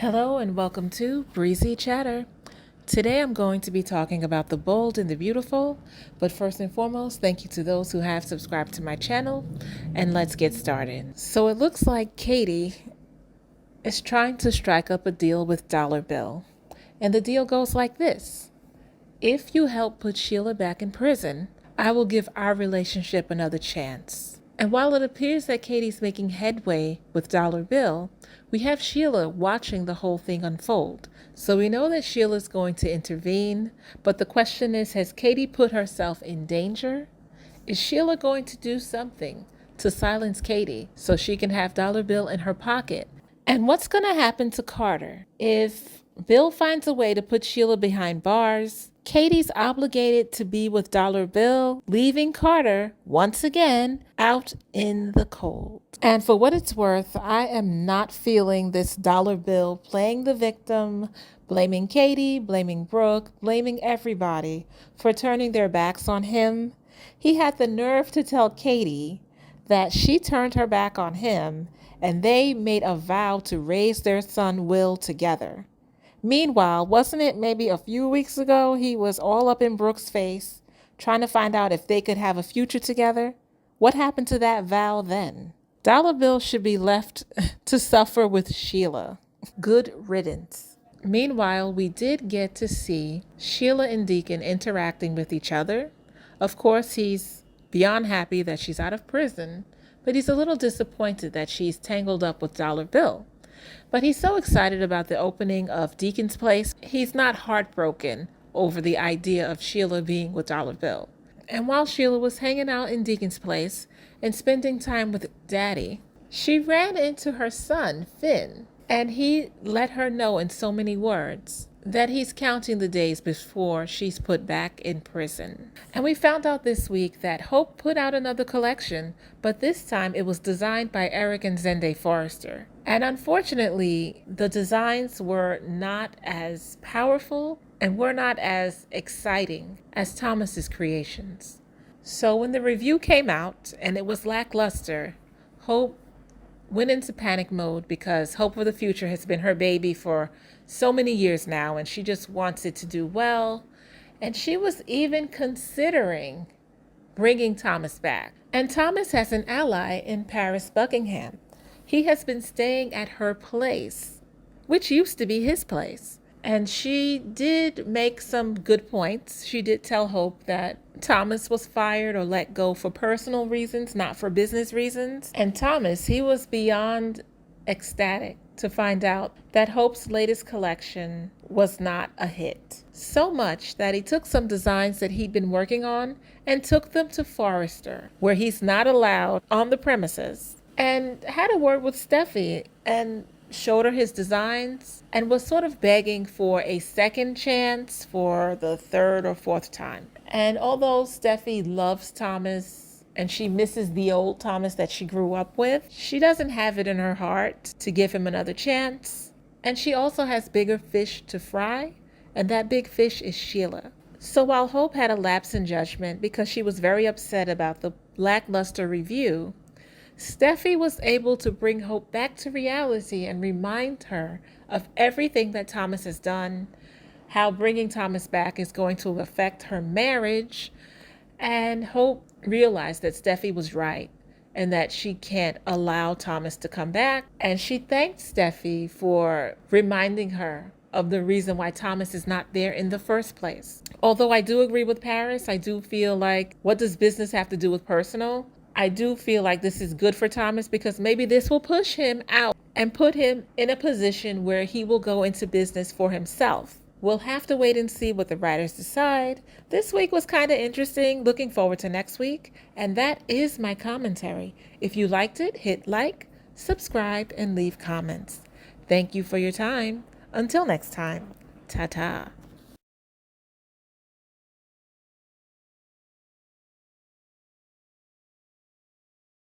Hello and welcome to Breezy Chatter. Today I'm going to be talking about the bold and the beautiful, but first and foremost, thank you to those who have subscribed to my channel, and let's get started. So it looks like Katie is trying to strike up a deal with Dollar Bill, and the deal goes like this. If you help put Sheila back in prison, I will give our relationship another chance. And while it appears that Katie's making headway with Dollar Bill, we have Sheila watching the whole thing unfold. So we know that Sheila's going to intervene, but the question is, has Katie put herself in danger? Is Sheila going to do something to silence Katie so she can have Dollar Bill in her pocket? And what's going to happen to Carter? If Bill finds a way to put Sheila behind bars, Katie's obligated to be with Dollar Bill, leaving Carter, once again, out in the cold. And for what it's worth, I am not feeling this Dollar Bill playing the victim, blaming Katie, blaming Brooke, blaming everybody for turning their backs on him. He had the nerve to tell Katie that she turned her back on him and they made a vow to raise their son Will together. Meanwhile, wasn't it maybe a few weeks ago he was all up in Brooke's face, trying to find out if they could have a future together? What happened to that vow then? Dollar Bill should be left to suffer with Sheila. Good riddance. Meanwhile, we did get to see Sheila and Deacon interacting with each other. Of course, he's beyond happy that she's out of prison, but he's a little disappointed that she's tangled up with Dollar Bill. But he's so excited about the opening of Deacon's place, he's not heartbroken over the idea of Sheila being with Dollar Bill. And while Sheila was hanging out in Deacon's place and spending time with Daddy, she ran into her son, Finn, and he let her know in so many words that he's counting the days before she's put back in prison. And we found out this week that Hope put out another collection, but this time it was designed by Eric and Zende Forrester. And unfortunately, the designs were not as powerful and were not as exciting as Thomas's creations. So when the review came out and it was lackluster, Hope went into panic mode because Hope for the Future has been her baby for so many years now, and she just wants it to do well. And she was even considering bringing Thomas back. And Thomas has an ally in Paris Buckingham. He has been staying at her place, which used to be his place. And she did make some good points. She did tell Hope that Thomas was fired or let go for personal reasons, not for business reasons. And Thomas, he was beyond ecstatic to find out that Hope's latest collection was not a hit. So much that he took some designs that he'd been working on and took them to Forrester, where he's not allowed on the premises, and had a word with Steffi and showed her his designs and was sort of begging for a second chance for the third or fourth time. And although Steffi loves Thomas and she misses the old Thomas that she grew up with, she doesn't have it in her heart to give him another chance. And she also has bigger fish to fry, and that big fish is Sheila. So while Hope had a lapse in judgment because she was very upset about the lackluster review, Steffi was able to bring Hope back to reality and remind her of everything that Thomas has done, how bringing Thomas back is going to affect her marriage. And Hope realized that Steffi was right and that she can't allow Thomas to come back. And she thanked Steffi for reminding her of the reason why Thomas is not there in the first place. Although I do agree with Paris, I do feel like, what does business have to do with personal? I do feel like this is good for Thomas because maybe this will push him out and put him in a position where he will go into business for himself. We'll have to wait and see what the writers decide. This week was kind of interesting. Looking forward to next week. And that is my commentary. If you liked it, hit like, subscribe, and leave comments. Thank you for your time. Until next time, ta-ta.